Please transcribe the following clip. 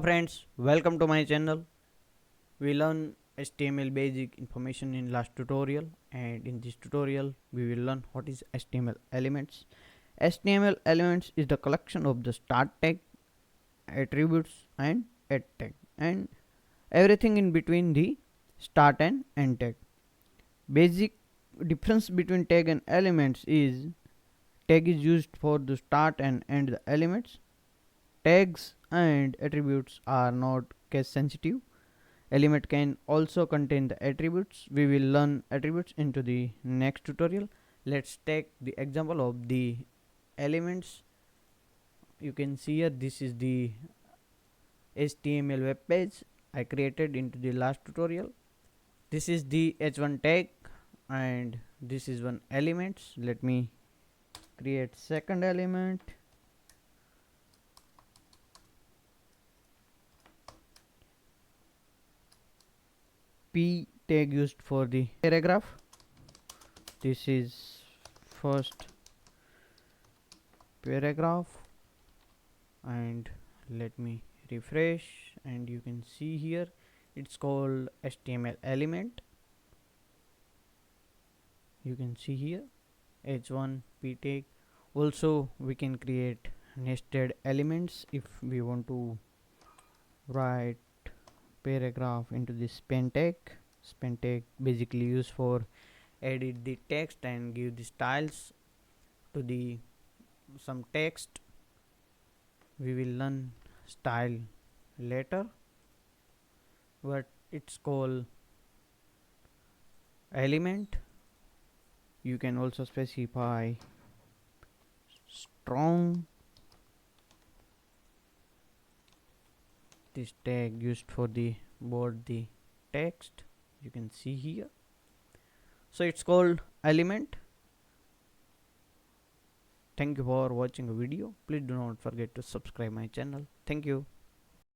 Friends, welcome to my channel. We learn HTML basic information in last tutorial, and in this tutorial we will learn what is HTML elements. HTML elements is the collection of the start tag, attributes and end tag, and everything in between the start and end tag. Basic difference between tag and elements is tag is used for the start and end the elements. Tags and attributes are not case sensitive. Element can also contain the attributes. We will learn attributes into the next tutorial. Let's take the example of the elements. You can see here this is the HTML web page I created into the last tutorial. This is the h1 tag and this is one elements. Let me create second element. P tag used for the paragraph. This is first paragraph, and let me refresh, and you can see here it's called HTML element. You can see here h1 p tag. Also we can create nested elements if we want to write paragraph into this span tag. Span tag basically used for edit the text and give the styles to the some text. We will learn style later, but it's called element. You can also specify strong. This tag used for the board the text. You can see here. So it's called element. Thank you for watching a video. Please do not forget to subscribe my channel. Thank you.